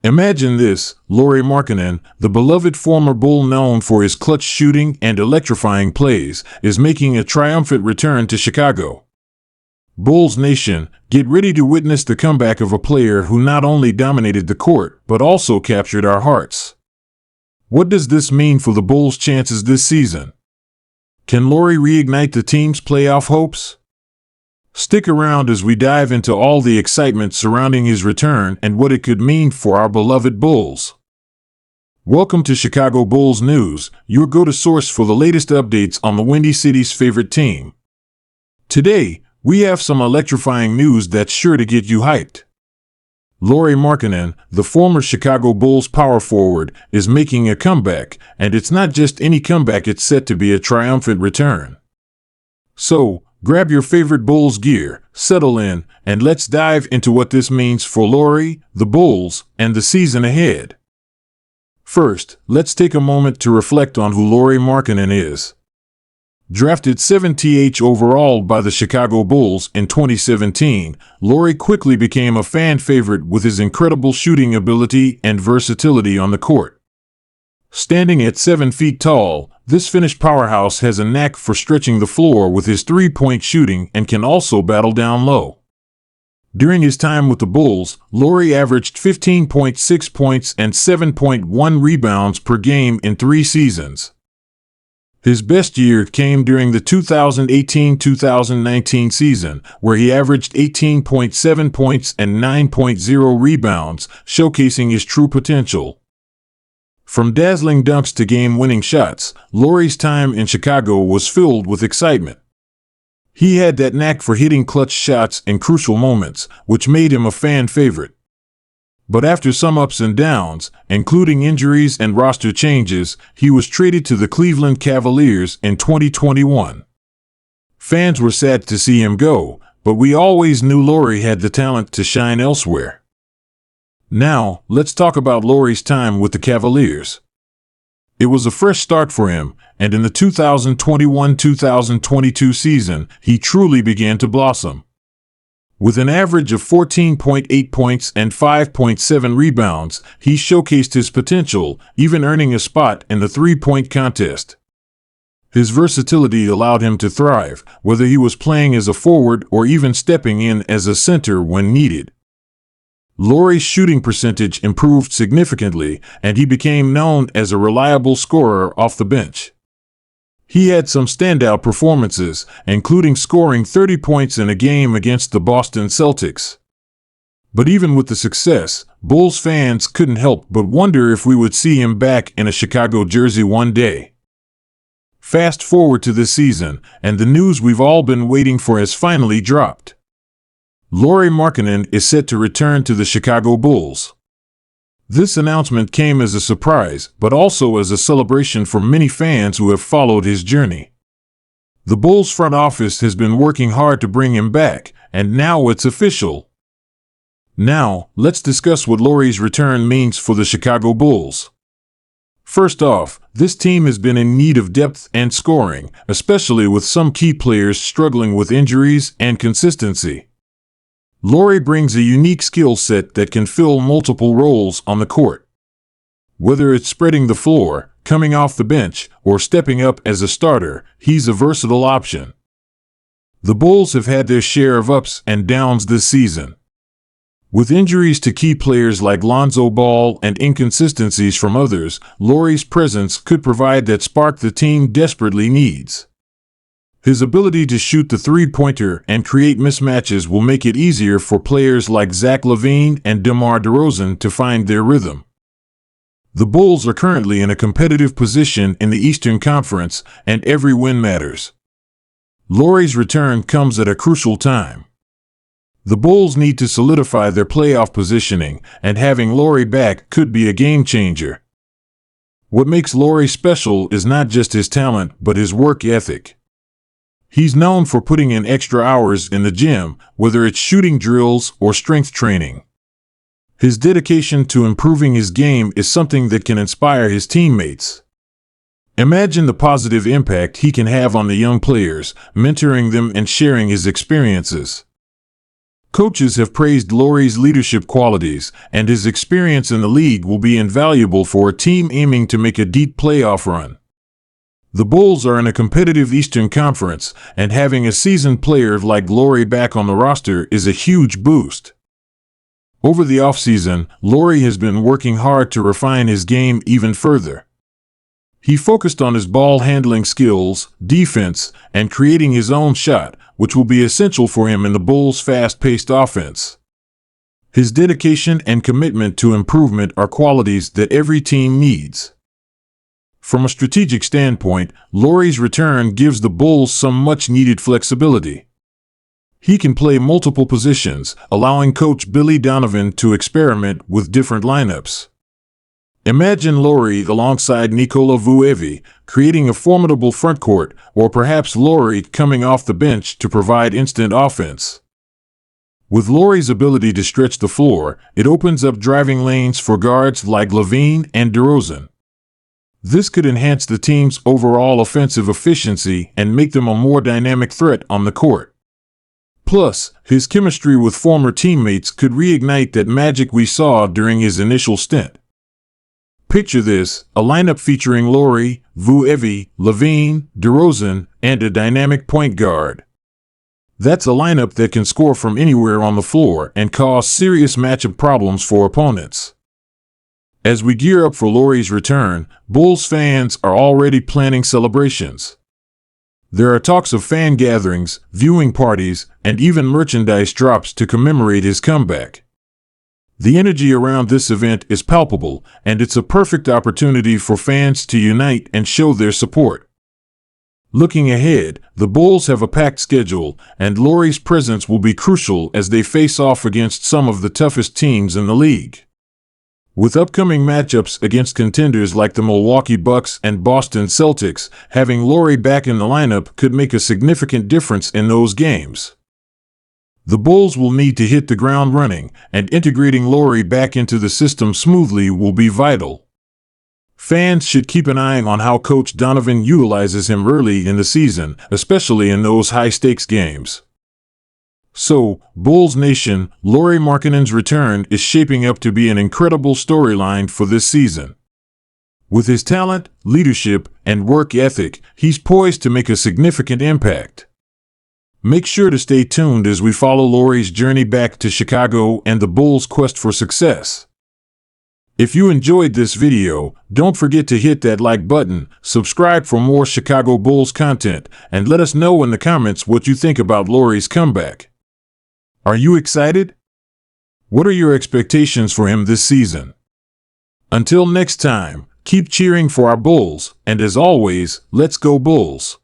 Imagine this: Lauri Markkanen, the beloved former Bull known for his clutch shooting and electrifying plays, is making a triumphant return to Chicago. Bulls Nation, get ready to witness the comeback of a player who not only dominated the court, but also captured our hearts. What does this mean for the Bulls' chances this season? Can Lauri reignite the team's playoff hopes? Stick around as we dive into all the excitement surrounding his return and what it could mean for our beloved Bulls. Welcome to Chicago Bulls News, your go-to source for the latest updates on the Windy City's favorite team. Today, we have some electrifying news that's sure to get you hyped. Lauri Markkanen, the former Chicago Bulls power forward, is making a comeback, and it's not just any comeback, it's set to be a triumphant return. So, grab your favorite Bulls gear, settle in, and let's dive into what this means for Lauri, the Bulls, and the season ahead. First, let's take a moment to reflect on who Lauri Markkanen is. Drafted 7th overall by the Chicago Bulls in 2017, Lauri quickly became a fan favorite with his incredible shooting ability and versatility on the court. Standing at 7 feet tall, this Finnish powerhouse has a knack for stretching the floor with his three-point shooting and can also battle down low. During his time with the Bulls, Lauri averaged 15.6 points and 7.1 rebounds per game in 3 seasons. His best year came during the 2018-2019 season, where he averaged 18.7 points and 9.0 rebounds, showcasing his true potential. From dazzling dunks to game-winning shots, Lauri's time in Chicago was filled with excitement. He had that knack for hitting clutch shots in crucial moments, which made him a fan favorite. But after some ups and downs, including injuries and roster changes, he was traded to the Cleveland Cavaliers in 2021. Fans were sad to see him go, but we always knew Lauri had the talent to shine elsewhere. Now, let's talk about Lauri's time with the Cavaliers. It was a fresh start for him, and in the 2021-2022 season, he truly began to blossom. With an average of 14.8 points and 5.7 rebounds, he showcased his potential, even earning a spot in the three-point contest. His versatility allowed him to thrive, whether he was playing as a forward or even stepping in as a center when needed. Lauri's shooting percentage improved significantly, and he became known as a reliable scorer off the bench. He had some standout performances, including scoring 30 points in a game against the Boston Celtics. But even with the success, Bulls fans couldn't help but wonder if we would see him back in a Chicago jersey one day. Fast forward to this season, and the news we've all been waiting for has finally dropped. Lauri Markkanen is set to return to the Chicago Bulls. This announcement came as a surprise, but also as a celebration for many fans who have followed his journey. The Bulls front office has been working hard to bring him back, and now it's official. Now, let's discuss what Lauri's return means for the Chicago Bulls. First off, this team has been in need of depth and scoring, especially with some key players struggling with injuries and consistency. Lauri brings a unique skill set that can fill multiple roles on the court. Whether it's spreading the floor, coming off the bench, or stepping up as a starter, he's a versatile option. The Bulls have had their share of ups and downs this season. With injuries to key players like Lonzo Ball and inconsistencies from others, Lauri's presence could provide that spark the team desperately needs. His ability to shoot the three-pointer and create mismatches will make it easier for players like Zach LaVine and DeMar DeRozan to find their rhythm. The Bulls are currently in a competitive position in the Eastern Conference, and every win matters. Lauri's return comes at a crucial time. The Bulls need to solidify their playoff positioning, and having Lauri back could be a game-changer. What makes Lauri special is not just his talent, but his work ethic. He's known for putting in extra hours in the gym, whether it's shooting drills or strength training. His dedication to improving his game is something that can inspire his teammates. Imagine the positive impact he can have on the young players, mentoring them and sharing his experiences. Coaches have praised Lauri's leadership qualities, and his experience in the league will be invaluable for a team aiming to make a deep playoff run. The Bulls are in a competitive Eastern Conference, and having a seasoned player like Lauri back on the roster is a huge boost. Over the offseason, Lauri has been working hard to refine his game even further. He focused on his ball handling skills, defense, and creating his own shot, which will be essential for him in the Bulls' fast-paced offense. His dedication and commitment to improvement are qualities that every team needs. From a strategic standpoint, Lauri's return gives the Bulls some much-needed flexibility. He can play multiple positions, allowing Coach Billy Donovan to experiment with different lineups. Imagine Lauri alongside Nikola Vucevic, creating a formidable frontcourt, or perhaps Lauri coming off the bench to provide instant offense. With Lauri's ability to stretch the floor, it opens up driving lanes for guards like LaVine and DeRozan. This could enhance the team's overall offensive efficiency and make them a more dynamic threat on the court. Plus, his chemistry with former teammates could reignite that magic we saw during his initial stint. Picture this, a lineup featuring Lauri, Vucevic, LaVine, DeRozan, and a dynamic point guard. That's a lineup that can score from anywhere on the floor and cause serious matchup problems for opponents. As we gear up for Lauri's return, Bulls fans are already planning celebrations. There are talks of fan gatherings, viewing parties, and even merchandise drops to commemorate his comeback. The energy around this event is palpable, and it's a perfect opportunity for fans to unite and show their support. Looking ahead, the Bulls have a packed schedule, and Lauri's presence will be crucial as they face off against some of the toughest teams in the league. With upcoming matchups against contenders like the Milwaukee Bucks and Boston Celtics, having Lauri back in the lineup could make a significant difference in those games. The Bulls will need to hit the ground running, and integrating Lauri back into the system smoothly will be vital. Fans should keep an eye on how Coach Donovan utilizes him early in the season, especially in those high-stakes games. So, Bulls Nation, Lauri Markkanen's return is shaping up to be an incredible storyline for this season. With his talent, leadership, and work ethic, he's poised to make a significant impact. Make sure to stay tuned as we follow Lauri's journey back to Chicago and the Bulls' quest for success. If you enjoyed this video, don't forget to hit that like button, subscribe for more Chicago Bulls content, and let us know in the comments what you think about Lauri's comeback. Are you excited? What are your expectations for him this season? Until next time, keep cheering for our Bulls, and as always, let's go Bulls!